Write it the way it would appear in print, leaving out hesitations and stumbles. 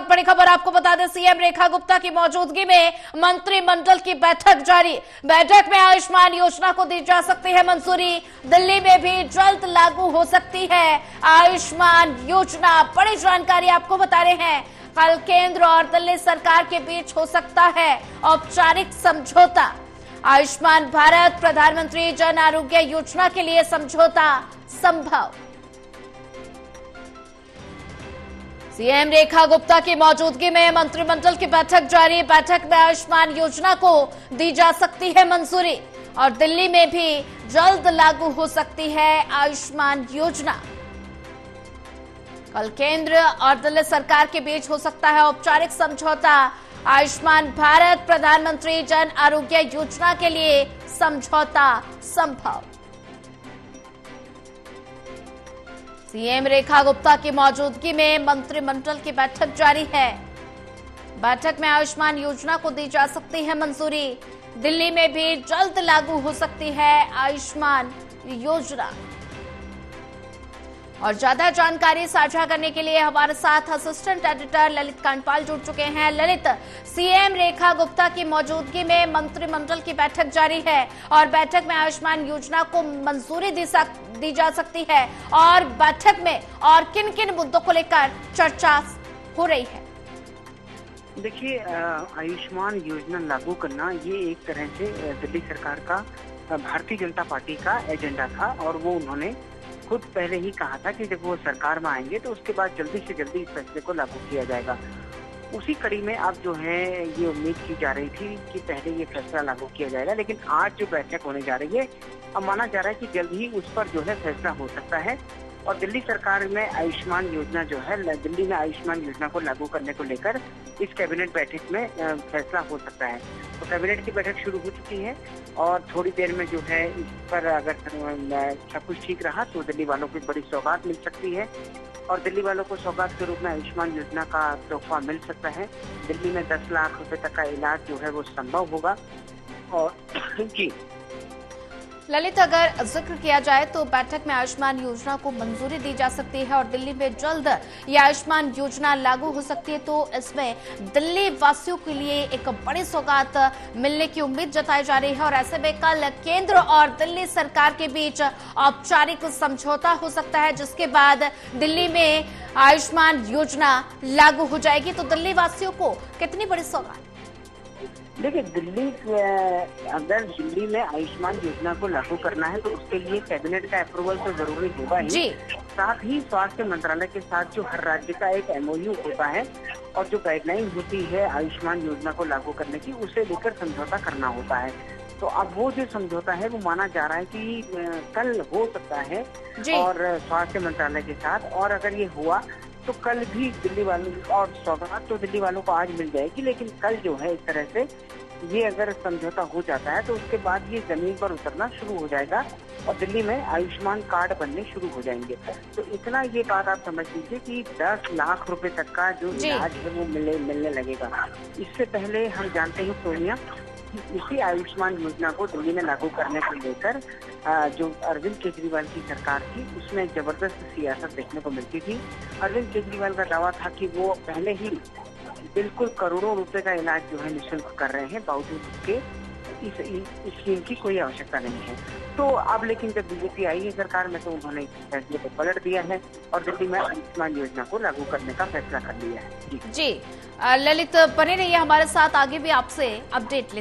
बहुत बड़ी खबर आपको बता दें, सीएम रेखा गुप्ता की मौजूदगी में मंत्रिमंडल की बैठक जारी। बैठक में आयुष्मान योजना को दी जा सकती है मंजूरी। दिल्ली में भी जल्द लागू हो सकती है आयुष्मान योजना। बड़ी जानकारी आपको बता रहे हैं, कल केंद्र और दिल्ली सरकार के बीच हो सकता है औपचारिक समझौता। आयुष्मान भारत प्रधानमंत्री जन आरोग्य योजना के लिए समझौता संभव। सीएम रेखा गुप्ता की मौजूदगी में मंत्रिमंडल की बैठक जारी। बैठक में आयुष्मान योजना को दी जा सकती है मंजूरी और दिल्ली में भी जल्द लागू हो सकती है आयुष्मान योजना। कल केंद्र और दिल्ली सरकार के बीच हो सकता है औपचारिक समझौता। आयुष्मान भारत प्रधानमंत्री जन आरोग्य योजना के लिए समझौता संभव। सीएम रेखा गुप्ता की मौजूदगी में मंत्रिमंडल की बैठक जारी है। बैठक में आयुष्मान योजना को दी जा सकती है मंजूरी। दिल्ली में भी जल्द लागू हो सकती है आयुष्मान योजना। और ज्यादा जानकारी साझा करने के लिए हमारे साथ असिस्टेंट एडिटर ललित कांडपाल जुड़ चुके हैं। ललित, सीएम रेखा गुप्ता की मौजूदगी में मंत्रिमंडल की बैठक जारी है और बैठक में आयुष्मान योजना को मंजूरी दी जा सकती है, और बैठक में और किन किन मुद्दों को लेकर चर्चा हो रही है? देखिए, आयुष्मान योजना लागू करना ये एक तरह से दिल्ली सरकार का, भारतीय जनता पार्टी का एजेंडा था और वो उन्होंने खुद पहले ही कहा था कि जब वो सरकार में आएंगे तो उसके बाद जल्दी से जल्दी इस फैसले को लागू किया जाएगा। उसी कड़ी में अब जो है ये उम्मीद की जा रही थी कि पहले ये फैसला लागू किया जाएगा, लेकिन आज जो बैठक होने जा रही है, अब माना जा रहा है कि जल्द ही उस पर जो है फैसला हो सकता है और दिल्ली सरकार में आयुष्मान योजना जो है, दिल्ली में आयुष्मान योजना को लागू करने को लेकर इस कैबिनेट बैठक में फैसला हो सकता है। तो कैबिनेट की बैठक शुरू हो चुकी है और थोड़ी देर में जो है इस पर अगर सब कुछ ठीक रहा तो दिल्ली वालों को बड़ी सौगात मिल सकती है और दिल्ली वालों को सौगात के रूप में आयुष्मान योजना का तोहफा मिल सकता है। दिल्ली में 10 लाख रुपए तक का इलाज जो है वो संभव होगा। और जी ललित, अगर जिक्र किया जाए तो बैठक में आयुष्मान योजना को मंजूरी दी जा सकती है और दिल्ली में जल्द ये आयुष्मान योजना लागू हो सकती है, तो इसमें दिल्ली वासियों के लिए एक बड़ी सौगात मिलने की उम्मीद जताई जा रही है। और ऐसे में कल केंद्र और दिल्ली सरकार के बीच औपचारिक समझौता हो सकता है, जिसके बाद दिल्ली में आयुष्मान योजना लागू हो जाएगी। तो दिल्ली वासियों को कितनी बड़ी सौगात? देखिए, अगर दिल्ली में आयुष्मान योजना को लागू करना है तो उसके लिए कैबिनेट का अप्रूवल तो जरूरी होगा ही। साथ ही स्वास्थ्य मंत्रालय के साथ जो हर राज्य का एक MOU होता है और जो गाइडलाइन होती है आयुष्मान योजना को लागू करने की, उसे लेकर समझौता करना होता है। तो अब वो जो समझौता है वो माना जा रहा है कि कल हो सकता है और स्वास्थ्य मंत्रालय के साथ, और अगर ये हुआ तो कल भी दिल्ली वालों, और सौगात तो दिल्ली वालों को आज मिल जाएगी, लेकिन कल जो है इस तरह से ये अगर समझौता हो जाता है तो उसके बाद ये जमीन पर उतरना शुरू हो जाएगा और दिल्ली में आयुष्मान कार्ड बनने शुरू हो जाएंगे। तो इतना ये बात आप समझ लीजिए कि 10 लाख रुपए तक का जो इलाज है वो मिलने लगेगा। इससे पहले हम जानते हैं सोनिया, इसी आयुष्मान योजना को दिल्ली में लागू करने को लेकर जो अरविंद केजरीवाल की सरकार थी उसमें जबरदस्त सियासत देखने को मिलती थी। अरविंद केजरीवाल का दावा था कि वो पहले ही बिल्कुल करोड़ों रुपए का इलाज जो है निःशुल्क कर रहे हैं, बावजूद उसके इस स्कीम की कोई आवश्यकता नहीं है। तो अब लेकिन जब बीजेपी आई है सरकार में तो उन्होंने इस फैसले को पलट दिया है और दिल्ली में आयुष्मान योजना को लागू करने का फैसला कर लिया है। जी ललित, बने रहिए हमारे साथ, आगे भी आपसे अपडेट लेते